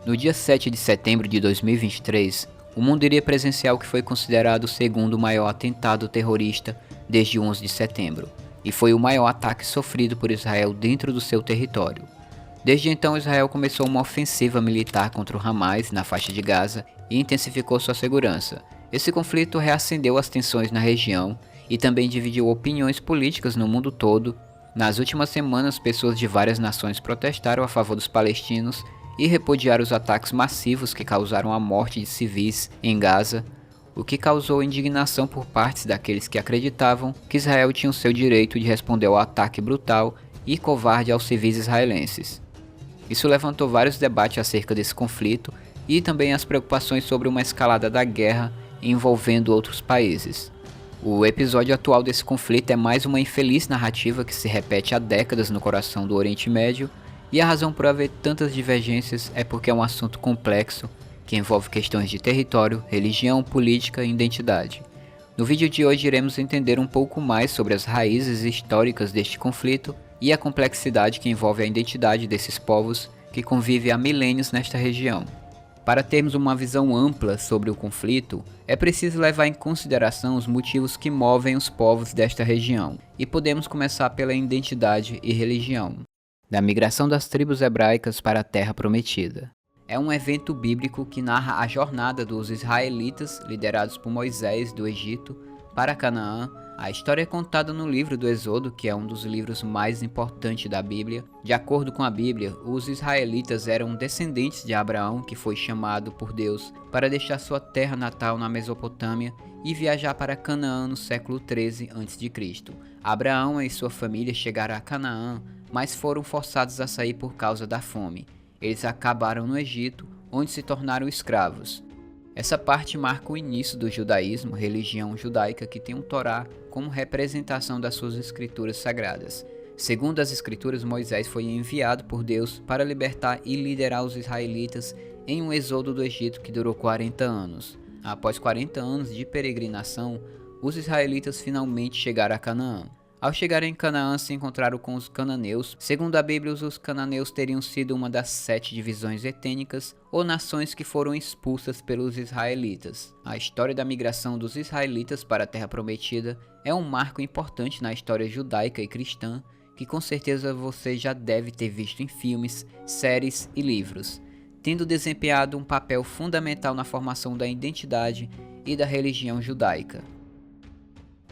No dia 7 de setembro de 2023, o mundo iria presenciar o que foi considerado o segundo maior atentado terrorista desde 11 de setembro, e foi o maior ataque sofrido por Israel dentro do seu território. Desde então, Israel começou uma ofensiva militar contra o Hamas na faixa de Gaza e intensificou sua segurança. Esse conflito reacendeu as tensões na região e também dividiu opiniões políticas no mundo todo. Nas últimas semanas, pessoas de várias nações protestaram a favor dos palestinos e repudiaram os ataques massivos que causaram a morte de civis em Gaza, o que causou indignação por partes daqueles que acreditavam que Israel tinha o seu direito de responder ao ataque brutal e covarde aos civis israelenses. Isso levantou vários debates acerca desse conflito e também as preocupações sobre uma escalada da guerra envolvendo outros países. O episódio atual desse conflito é mais uma infeliz narrativa que se repete há décadas no coração do Oriente Médio, e a razão por haver tantas divergências é porque é um assunto complexo que envolve questões de território, religião, política e identidade. No vídeo de hoje iremos entender um pouco mais sobre as raízes históricas deste conflito e a complexidade que envolve a identidade desses povos que convivem há milênios nesta região. Para termos uma visão ampla sobre o conflito, é preciso levar em consideração os motivos que movem os povos desta região, e podemos começar pela identidade e religião. Da migração das tribos hebraicas para a Terra Prometida. É um evento bíblico que narra a jornada dos israelitas, liderados por Moisés do Egito, para Canaã. A história é contada no livro do Êxodo, que é um dos livros mais importantes da Bíblia. De acordo com a Bíblia, os israelitas eram descendentes de Abraão, que foi chamado por Deus para deixar sua terra natal na Mesopotâmia e viajar para Canaã no século 13 a.C. Abraão e sua família chegaram a Canaã, mas foram forçados a sair por causa da fome. Eles acabaram no Egito, onde se tornaram escravos. Essa parte marca o início do judaísmo, religião judaica que tem um Torá como representação das suas escrituras sagradas. Segundo as escrituras, Moisés foi enviado por Deus para libertar e liderar os israelitas em um êxodo do Egito que durou 40 anos. Após 40 anos de peregrinação, os israelitas finalmente chegaram a Canaã. Ao chegarem em Canaã, se encontraram com os cananeus. Segundo a Bíblia, os cananeus teriam sido uma das 7 divisões etênicas ou nações que foram expulsas pelos israelitas. A história da migração dos israelitas para a Terra Prometida é um marco importante na história judaica e cristã, que com certeza você já deve ter visto em filmes, séries e livros, tendo desempenhado um papel fundamental na formação da identidade e da religião judaica.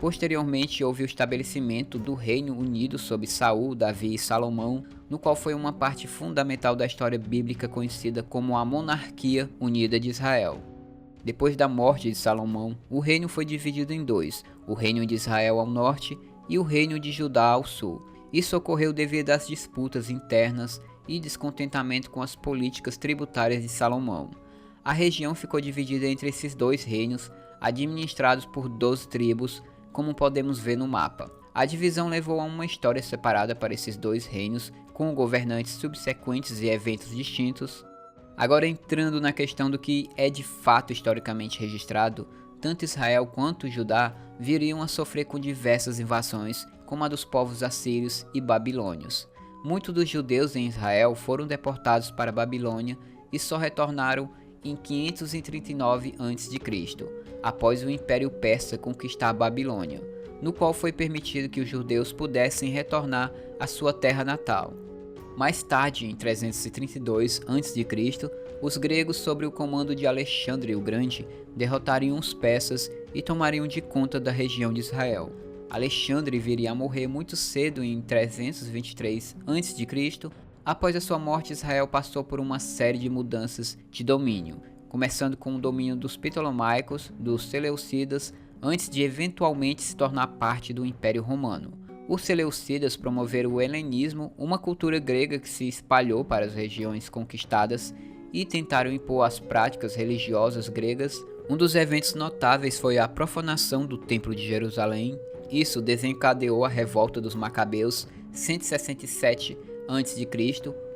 Posteriormente, houve o estabelecimento do Reino Unido sob Saul, Davi e Salomão, no qual foi uma parte fundamental da história bíblica conhecida como a Monarquia Unida de Israel. Depois da morte de Salomão, o reino foi dividido em dois, o Reino de Israel ao norte e o Reino de Judá ao sul. Isso ocorreu devido às disputas internas e descontentamento com as políticas tributárias de Salomão. A região ficou dividida entre esses dois reinos, administrados por 12 tribos, como podemos ver no mapa. A divisão levou a uma história separada para esses dois reinos, com governantes subsequentes e eventos distintos. Agora, entrando na questão do que é de fato historicamente registrado, tanto Israel quanto Judá viriam a sofrer com diversas invasões, como a dos povos assírios e babilônios. Muitos dos judeus em Israel foram deportados para a Babilônia e só retornaram em 539 a.C., após o Império Persa conquistar a Babilônia, no qual foi permitido que os judeus pudessem retornar à sua terra natal. Mais tarde, em 332 a.C., os gregos, sob o comando de Alexandre o Grande, derrotariam os persas e tomariam de conta da região de Israel. Alexandre viria a morrer muito cedo em 323 a.C. Após a sua morte, Israel passou por uma série de mudanças de domínio, começando com o domínio dos Ptolomaicos, dos Seleucidas, antes de eventualmente se tornar parte do Império Romano. Os Seleucidas promoveram o helenismo, uma cultura grega que se espalhou para as regiões conquistadas e tentaram impor as práticas religiosas gregas. Um dos eventos notáveis foi a profanação do Templo de Jerusalém. Isso desencadeou a revolta dos Macabeus, 167 a.C.,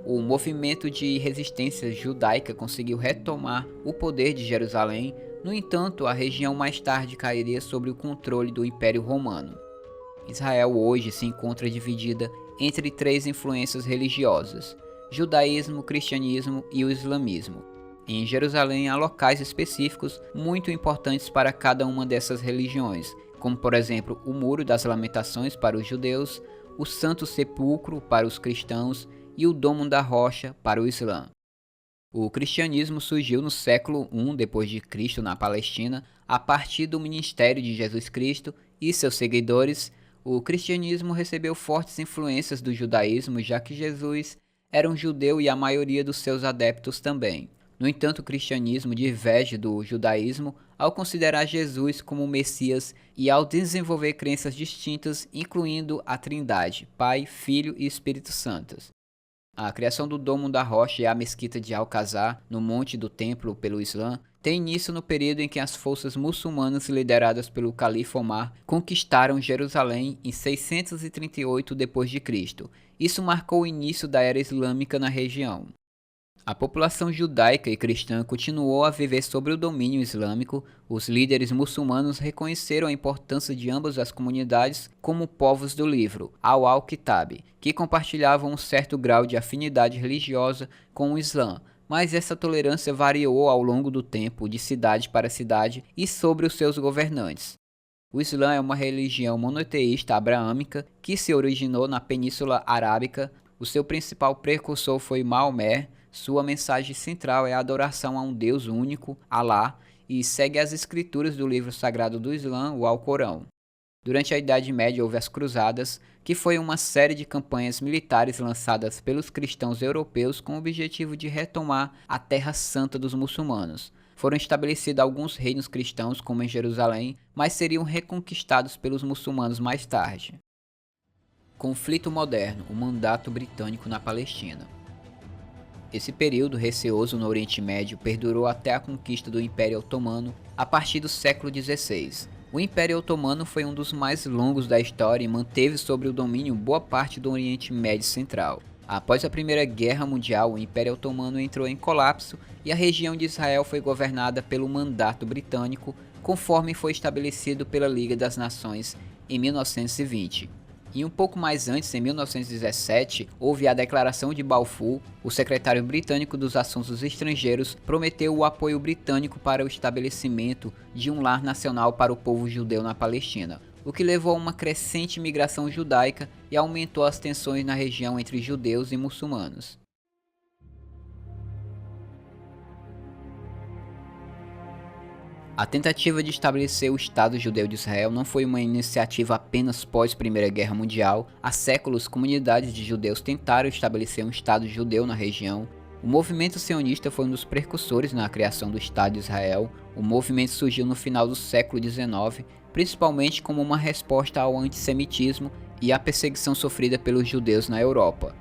o movimento de resistência judaica conseguiu retomar o poder de Jerusalém. No entanto, a região mais tarde cairia sob o controle do Império Romano. Israel hoje se encontra dividida entre 3 influências religiosas: judaísmo, cristianismo e o islamismo. Em Jerusalém há locais específicos muito importantes para cada uma dessas religiões, como por exemplo o Muro das Lamentações para os judeus, o Santo Sepulcro para os cristãos e o Domo da Rocha para o Islã. O cristianismo surgiu no século I d.C. na Palestina, a partir do ministério de Jesus Cristo e seus seguidores. O cristianismo recebeu fortes influências do judaísmo, já que Jesus era um judeu e a maioria dos seus adeptos também. No entanto, o cristianismo diverge do judaísmo ao considerar Jesus como o Messias e ao desenvolver crenças distintas, incluindo a Trindade, Pai, Filho e Espírito Santos. A criação do Domo da Rocha e a Mesquita de Al-Aqsa, no Monte do Templo pelo Islã, tem início no período em que as forças muçulmanas lideradas pelo Califa Omar conquistaram Jerusalém em 638 d.C. Isso marcou o início da era islâmica na região. A população judaica e cristã continuou a viver sob o domínio islâmico. Os líderes muçulmanos reconheceram a importância de ambas as comunidades como povos do livro, Al-Kitab, que compartilhavam um certo grau de afinidade religiosa com o Islã, mas essa tolerância variou ao longo do tempo, de cidade para cidade e sobre os seus governantes. O Islã é uma religião monoteísta abraâmica que se originou na Península Arábica. O seu principal precursor foi Maomé. Sua mensagem central é a adoração a um Deus único, Alá, e segue as escrituras do livro sagrado do Islã, o Alcorão. Durante a Idade Média houve as Cruzadas, que foi uma série de campanhas militares lançadas pelos cristãos europeus com o objetivo de retomar a Terra Santa dos muçulmanos. Foram estabelecidos alguns reinos cristãos, como em Jerusalém, mas seriam reconquistados pelos muçulmanos mais tarde. Conflito moderno, o mandato britânico na Palestina. Esse período receoso no Oriente Médio perdurou até a conquista do Império Otomano a partir do século XVI. O Império Otomano foi um dos mais longos da história e manteve sob o domínio boa parte do Oriente Médio Central. Após a Primeira Guerra Mundial, o Império Otomano entrou em colapso e a região de Israel foi governada pelo Mandato Britânico, conforme foi estabelecido pela Liga das Nações em 1920. E um pouco mais antes, em 1917, houve a Declaração de Balfour. O secretário britânico dos Assuntos Estrangeiros prometeu o apoio britânico para o estabelecimento de um lar nacional para o povo judeu na Palestina, o que levou a uma crescente migração judaica e aumentou as tensões na região entre judeus e muçulmanos. A tentativa de estabelecer o Estado Judeu de Israel não foi uma iniciativa apenas pós Primeira Guerra Mundial. Há séculos, comunidades de judeus tentaram estabelecer um Estado judeu na região. O movimento sionista foi um dos precursores na criação do Estado de Israel. O movimento surgiu no final do século XIX, principalmente como uma resposta ao antissemitismo e à perseguição sofrida pelos judeus na Europa.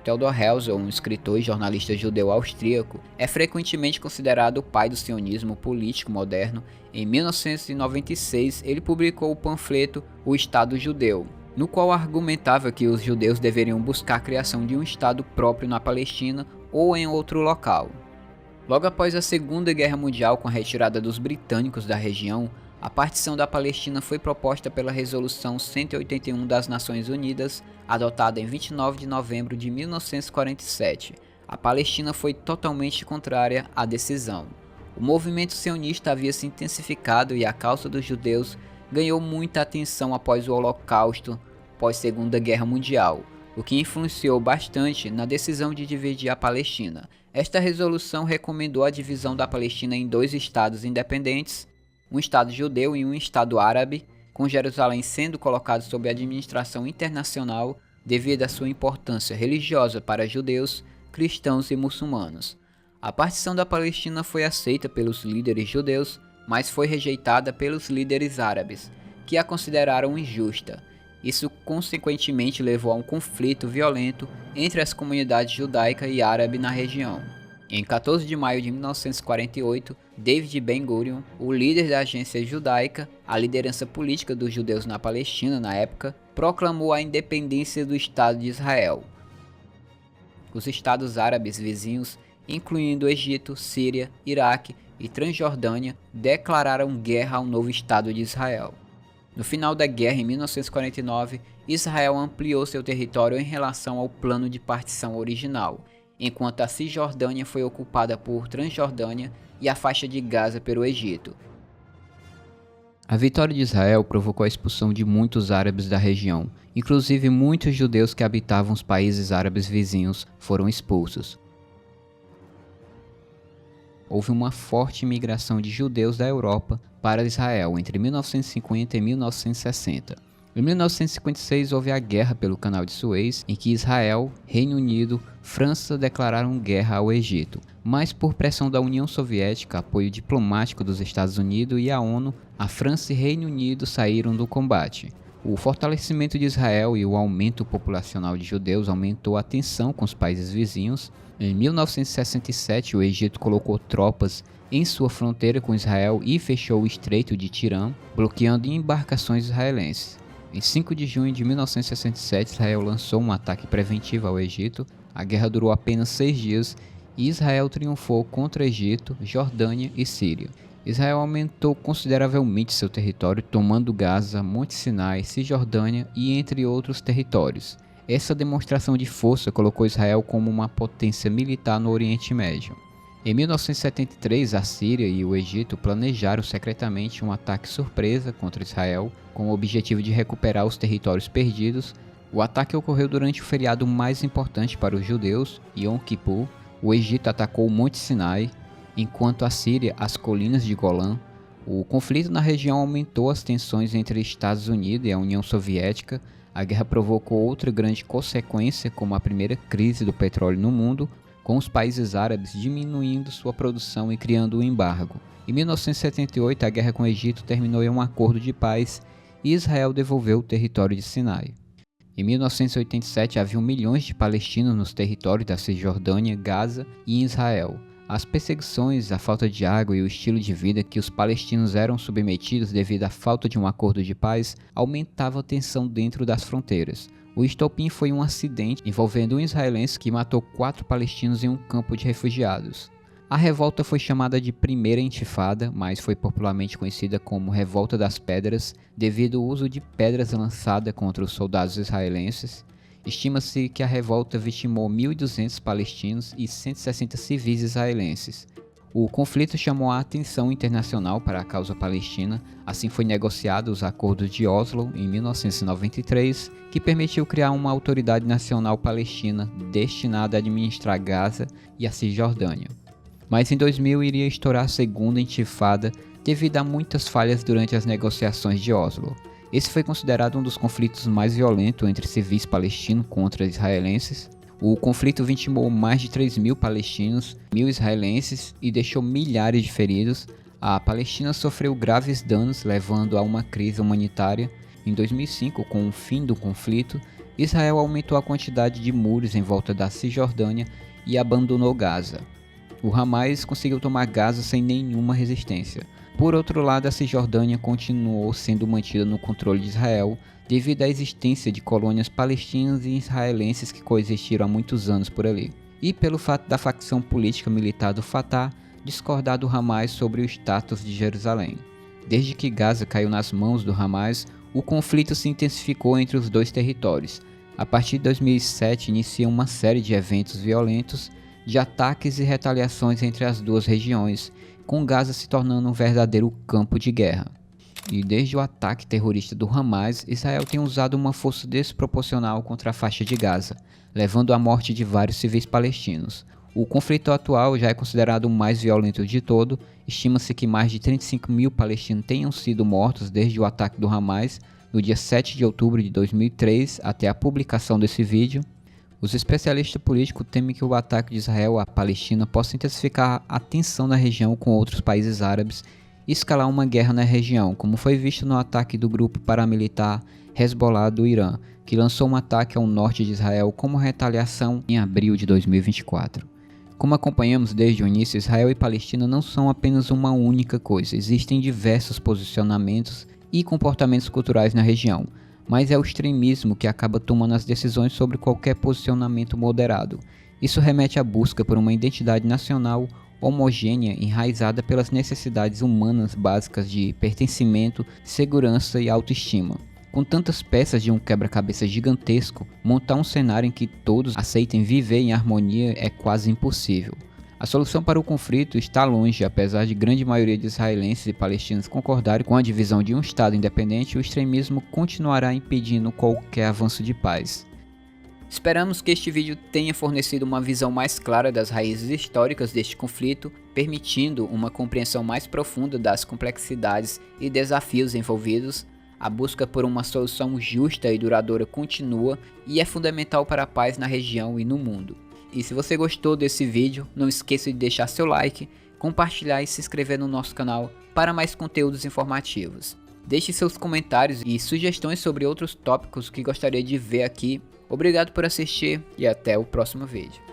Theodor Herzl, um escritor e jornalista judeu austríaco, é frequentemente considerado o pai do sionismo político moderno. Em 1996, ele publicou o panfleto O Estado Judeu, no qual argumentava que os judeus deveriam buscar a criação de um Estado próprio na Palestina ou em outro local. Logo após a Segunda Guerra Mundial, com a retirada dos britânicos da região, a partição da Palestina foi proposta pela Resolução 181 das Nações Unidas, adotada em 29 de novembro de 1947. A Palestina foi totalmente contrária à decisão. O movimento sionista havia se intensificado e a causa dos judeus ganhou muita atenção após o Holocausto, pós-Segunda Guerra Mundial, o que influenciou bastante na decisão de dividir a Palestina. Esta resolução recomendou a divisão da Palestina em dois estados independentes, um Estado judeu e um Estado árabe, com Jerusalém sendo colocado sob administração internacional devido à sua importância religiosa para judeus, cristãos e muçulmanos. A partição da Palestina foi aceita pelos líderes judeus, mas foi rejeitada pelos líderes árabes, que a consideraram injusta. Isso consequentemente levou a um conflito violento entre as comunidades judaica e árabe na região. Em 14 de maio de 1948, David Ben-Gurion, o líder da agência judaica, a liderança política dos judeus na Palestina na época, proclamou a independência do Estado de Israel. Os estados árabes vizinhos, incluindo Egito, Síria, Iraque e Transjordânia, declararam guerra ao novo Estado de Israel. No final da guerra, em 1949, Israel ampliou seu território em relação ao plano de partição original. enquanto a Cisjordânia foi ocupada por Transjordânia e a faixa de Gaza pelo Egito. A vitória de Israel provocou a expulsão de muitos árabes da região, inclusive muitos judeus que habitavam os países árabes vizinhos foram expulsos. Houve uma forte imigração de judeus da Europa para Israel entre 1950 e 1960. Em 1956 houve a Guerra pelo Canal de Suez, em que Israel, Reino Unido, França declararam guerra ao Egito, mas por pressão da União Soviética, apoio diplomático dos Estados Unidos e a ONU, a França e Reino Unido saíram do combate. O fortalecimento de Israel e o aumento populacional de judeus aumentou a tensão com os países vizinhos. Em 1967, o Egito colocou tropas em sua fronteira com Israel e fechou o Estreito de Tirã, bloqueando embarcações israelenses. Em 5 de junho de 1967, Israel lançou um ataque preventivo ao Egito. A guerra durou apenas 6 dias e Israel triunfou contra Egito, Jordânia e Síria. Israel aumentou consideravelmente seu território, tomando Gaza, Monte Sinai, Cisjordânia e entre outros territórios. Essa demonstração de força colocou Israel como uma potência militar no Oriente Médio. Em 1973, a Síria e o Egito planejaram secretamente um ataque surpresa contra Israel, com o objetivo de recuperar os territórios perdidos. O ataque ocorreu durante o feriado mais importante para os judeus, Yom Kippur. O Egito atacou o Monte Sinai, enquanto a Síria as colinas de Golã. O conflito na região aumentou as tensões entre Estados Unidos e a União Soviética. A guerra provocou outra grande consequência, como a primeira crise do petróleo no mundo, com os países árabes diminuindo sua produção e criando um embargo. Em 1978, a guerra com o Egito terminou em um acordo de paz e Israel devolveu o território de Sinai. Em 1987, havia milhões de palestinos nos territórios da Cisjordânia, Gaza e Israel. As perseguições, a falta de água e o estilo de vida que os palestinos eram submetidos devido à falta de um acordo de paz aumentavam a tensão dentro das fronteiras. O estopim foi um acidente envolvendo um israelense que matou 4 palestinos em um campo de refugiados. A revolta foi chamada de Primeira Intifada, mas foi popularmente conhecida como Revolta das Pedras, devido ao uso de pedras lançadas contra os soldados israelenses. Estima-se que a revolta vitimou 1.200 palestinos e 160 civis israelenses. O conflito chamou a atenção internacional para a causa palestina, assim foi negociado os Acordos de Oslo em 1993, que permitiu criar uma autoridade nacional palestina destinada a administrar Gaza e a Cisjordânia. Mas em 2000 iria estourar a Segunda Intifada devido a muitas falhas durante as negociações de Oslo. Esse foi considerado um dos conflitos mais violentos entre civis palestinos contra israelenses. O conflito vitimou mais de 3.000 palestinos, 1.000 israelenses e deixou milhares de feridos. A Palestina sofreu graves danos, levando a uma crise humanitária. Em 2005, com o fim do conflito, Israel aumentou a quantidade de muros em volta da Cisjordânia e abandonou Gaza. O Hamas conseguiu tomar Gaza sem nenhuma resistência. Por outro lado, a Cisjordânia continuou sendo mantida no controle de Israel devido à existência de colônias palestinas e israelenses que coexistiram há muitos anos por ali, e pelo fato da facção política militar do Fatah discordar do Hamas sobre o status de Jerusalém. Desde que Gaza caiu nas mãos do Hamas, o conflito se intensificou entre os dois territórios. A partir de 2007, inicia uma série de eventos violentos, de ataques e retaliações entre as duas regiões, com Gaza se tornando um verdadeiro campo de guerra. E desde o ataque terrorista do Hamas, Israel tem usado uma força desproporcional contra a faixa de Gaza, levando à morte de vários civis palestinos. O conflito atual já é considerado o mais violento de todo. Estima-se que mais de 35.000 palestinos tenham sido mortos desde o ataque do Hamas, no dia 7 de outubro de 2003, até a publicação desse vídeo. Os especialistas políticos temem que o ataque de Israel à Palestina possa intensificar a tensão na região com outros países árabes e escalar uma guerra na região, como foi visto no ataque do grupo paramilitar Hezbollah do Irã, que lançou um ataque ao norte de Israel como retaliação em abril de 2024. Como acompanhamos desde o início, Israel e Palestina não são apenas uma única coisa, existem diversos posicionamentos e comportamentos culturais na região, mas é o extremismo que acaba tomando as decisões sobre qualquer posicionamento moderado. Isso remete à busca por uma identidade nacional homogênea enraizada pelas necessidades humanas básicas de pertencimento, segurança e autoestima. Com tantas peças de um quebra-cabeça gigantesco, montar um cenário em que todos aceitem viver em harmonia é quase impossível. A solução para o conflito está longe, apesar de grande maioria de israelenses e palestinos concordarem com a divisão de um Estado independente, o extremismo continuará impedindo qualquer avanço de paz. Esperamos que este vídeo tenha fornecido uma visão mais clara das raízes históricas deste conflito, permitindo uma compreensão mais profunda das complexidades e desafios envolvidos. A busca por uma solução justa e duradoura continua e é fundamental para a paz na região e no mundo. E se você gostou desse vídeo, não esqueça de deixar seu like, compartilhar e se inscrever no nosso canal para mais conteúdos informativos. Deixe seus comentários e sugestões sobre outros tópicos que gostaria de ver aqui. Obrigado por assistir e até o próximo vídeo.